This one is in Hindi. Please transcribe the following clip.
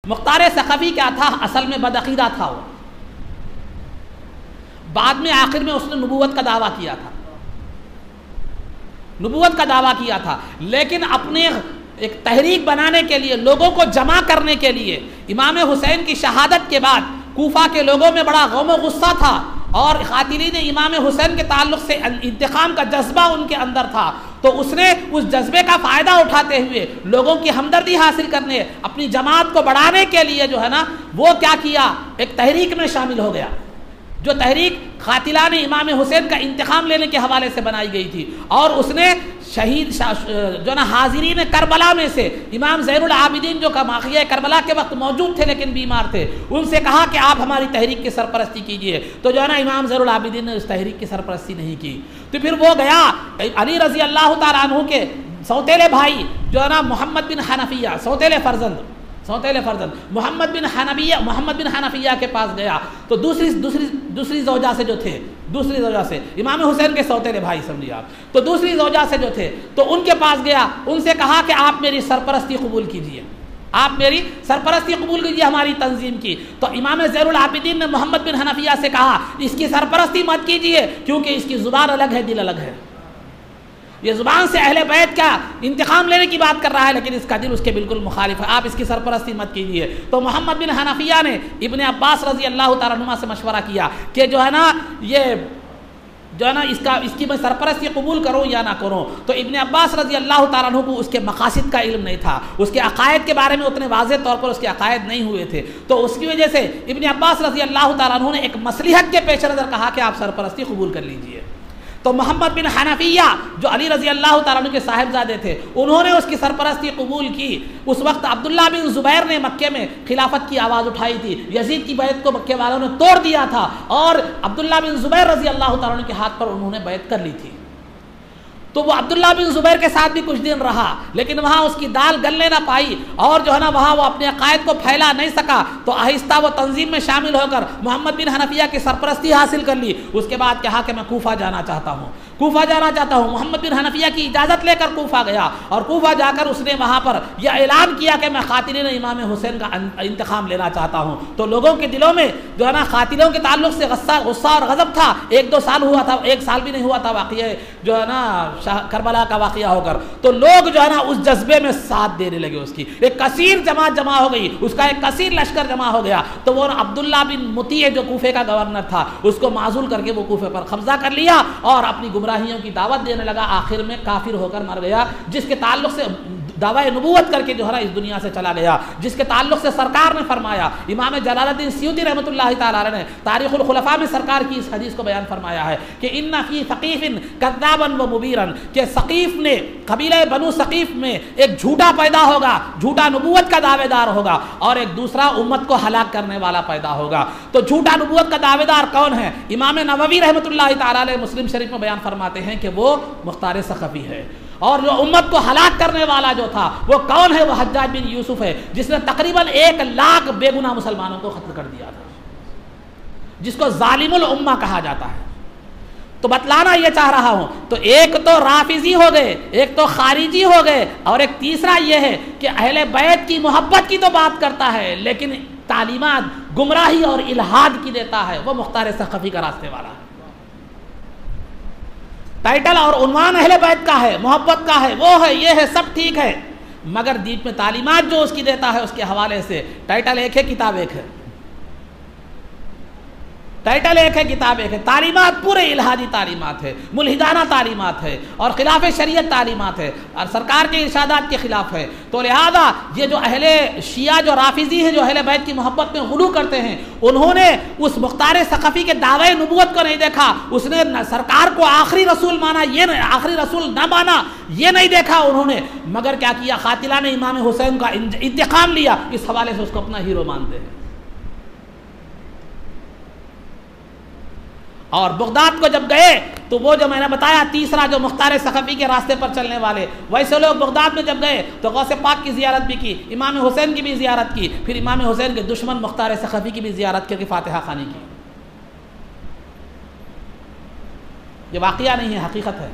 मुख्तार सखवी क्या था? असल में बदअकीदा था वो। बाद में आखिर में उसने नबूवत का दावा किया था, नबूवत का दावा किया था, लेकिन अपने एक तहरीक बनाने के लिए, लोगों को जमा करने के लिए, इमाम हुसैन की शहादत के बाद कूफा के लोगों में बड़ा गम और गुस्सा था और कातिलीन इमाम हुसैन के ताल्लुक से इंतकाम का जज्बा उनके अंदर था। तो उसने उस जज्बे का फ़ायदा उठाते हुए लोगों की हमदर्दी हासिल करने, अपनी जमात को बढ़ाने के लिए जो है ना, वो क्या किया, एक तहरीक में शामिल हो गया, जो तहरीक कातिलान इमाम हुसैन का इंतकाम लेने के हवाले से बनाई गई थी। और उसने शहीद जो ना हाजिरीन करबला में से इमाम ज़ैनुल आबिदीन जो वाक़िया करबला के वक्त मौजूद थे लेकिन बीमार थे, उनसे कहा कि आप हमारी तहरीक की सरपरस्ती कीजिए। तो जो है ना इमाम ज़ैनुल आबिदीन ने उस तहरीक की सरपरस्ती नहीं की। तो फिर वो गया अली रज़ी अल्लाह तआला अन्हु के सौतेले भाई जो है ना मोहम्मद बिन हनफिया, सौतेले फर्जंद मोहम्मद बिन हनफिया के पास गया। तो दूसरी ज़ौजा से जो थे, दूसरी ज़ौजा से इमाम हुसैन के सौतेले भाई समझिए आप, तो दूसरी ज़ौजा से जो थे तो उनके पास गया, उनसे कहा कि आप मेरी सरपरस्ती कबूल कीजिए, आप मेरी सरपरस्ती कबूल कीजिए हमारी तंजीम की। तो इमाम ज़ैनुल आबिदीन ने मोहम्मद बिन हनफिया से कहा इसकी सरपरस्ती मत कीजिए, क्योंकि इसकी ज़ुबान अलग है, दिल अलग है। ये ज़ुबान से अहले बैत का इंतकाम लेने की बात कर रहा है, लेकिन इसका दिल उसके बिल्कुल मुखालिफ है, आप इसकी सरपरस्ती मत कीजिए। तो मोहम्मद बिन हनफिया ने इब्ने अब्बास रज़ी अल्लाह तआला अन्हुमा से मशवरा किया कि जो है ना, ये जो है ना, इसकी मैं सरपरस्ती कबूल करूँ या ना करूँ। तो इब्ने अब्बास रज़ी अल्लाह तआला अन्हु को उसके मकासिद का इल्म नहीं था, उसके अकायद के बारे में उतने वाज़ेह तौर पर उसके अकायद नहीं हुए थे। तो उसकी वजह से इब्ने अब्बास रज़ी अल्लाह तआला अन्हु ने एक मसलिहत के पेश नज़र कहा कि आप सरपरस्ती कबूल कर लीजिए। तो मोहम्मद बिन हनफिया जो अली रज़ी अल्लाह तआला अन्हु के साहिबजादे थे, उन्होंने उसकी सरपरस्ती कबूल की। उस वक्त अब्दुल्ला बिन ज़ुबैर ने मक्के में खिलाफत की आवाज़ उठाई थी, यजीद की बैत को मक्के वालों ने तोड़ दिया था और अब्दुल्ला बिन ज़ुबैर रज़ी अल्लाह तआला अन्हु के हाथ पर उन्होंने बैत कर ली थी। तो वो अब्दुल्ला बिन ज़ुबैर के साथ भी कुछ दिन रहा, लेकिन वहाँ उसकी दाल गलने ना पाई और जो है ना वहाँ वो अपने अकायद को फैला नहीं सका। तो आहिस्ता वो तंजीम में शामिल होकर मोहम्मद बिन हनफिया की सरपरस्ती हासिल कर ली। उसके बाद कहा कि मैं कूफा जाना चाहता हूँ, कूफा जाना चाहता हूँ। मोहम्मद बिन हनफिया की इजाज़त लेकर कूफा गया और कूफा जाकर उसने वहाँ पर यह ऐलान किया कि मैं कातिलीन इमाम हुसैन का इंतकाम लेना चाहता हूँ। तो लोगों के दिलों में जो है ना कातिलों के ताल्लुक से गुस्सा और गज़ब था। 1-2 साल हुआ था, 1 साल भी नहीं हुआ था वाक़या जो है ना करबला का वाक़या होकर, तो लोग जो है ना उस जज्बे में साथ देने लगे। उसकी एक कसीर जमात जमा हो गई, उसका एक कसीर लश्कर जमा हो गया। तो वो अब्दुल्ला बिन मुतीय जो कूफे का गवर्नर था, उसको माजूल करके वो कूफे पर कब्जा कर लिया और अपनी गुमराहियों की दावत देने लगा। आखिर में काफिर होकर मर गया, जिसके ताल्लुक से दावा नबूवत करके जो है ना इस दुनिया से चला गया, जिसके ताल्लुक से सरकार ने फरमाया, इमाम जलालुद्दीन सयूती रहमतुल्लाहि तआला अलैह ने तारीखुल खुलफा में सरकार की इस हदीस को बयान फरमाया है कि इन्ना फी सकीफिन कज़्ज़ाबन व मुबीरन, कि सकीफ ने, कबीले बनु सकीफ में एक झूठा पैदा होगा, झूठा नबूवत का दावेदार होगा और एक दूसरा उम्मत को हलाक करने वाला पैदा होगा। तो झूठा नबूवत का दावेदार कौन है? इमाम नववी रहमतुल्लाहि तआला अलैह मुस्लिम शरीफ में बयान फरमाते हैं कि वो मुख्तार सखफी है। और जो उम्मत को हलाक करने वाला जो था वो कौन है? वो हज्जाज बिन यूसुफ है, जिसने तकरीबन 1 लाख बेगुनाह मुसलमानों को खत्म कर दिया था, जिसको जालिमुल उम्मा कहा जाता है। तो बतलाना ये चाह रहा हूं, तो एक तो राफिजी हो गए, एक तो खारिजी हो गए, और एक तीसरा ये है कि अहले बैत की मोहब्बत की तो बात करता है लेकिन तालीमात गुमराही और इल्हाद की देता है, वो मुख्तार सखफी का रास्ते वाला है। टाइटल और उन्वान अहले बैत का है, मोहब्बत का है, वो है, ये है, सब ठीक है, मगर दीन में तालीमात जो उसकी देता है उसके हवाले से टाइटल एक है, किताब एक है। टाइटल एक है, किताब एक है। तालीमात पूरे इल्हादी तालीमात है, मुल्हिदाना तालीमात है और खिलाफ शरीयत तालीमात है और सरकार के इरशादात के खिलाफ है। तो लिहाजा ये जो अहले शिया जो राफिजी हैं, जो अहले बैत की मोहब्बत में गुलू करते हैं, उन्होंने उस मुख्तार सखफी के दावे नबूवत को नहीं देखा, उसने सरकार को आखिरी रसूल माना, ये आखिरी रसूल न माना, ये नहीं देखा उन्होंने, मगर क्या किया, कातिला ने इमाम हुसैन का इंतकाम लिया। इस हवाले से उसको अपना हीरो मानते हैं। और बगदाद को जब गए तो वो जो मैंने बताया तीसरा जो मुख्तार सखफी के रास्ते पर चलने वाले, वैसे लोग बगदाद में जब गए तो गौसे पाक की ज़ियारत भी की, इमाम हुसैन की भी ज़ियारत की, फिर इमाम हुसैन के दुश्मन मुख्तार सखफी की भी ज़ियारत करके फातिहा खानी की। ये वाक़या नहीं है, हकीकत है।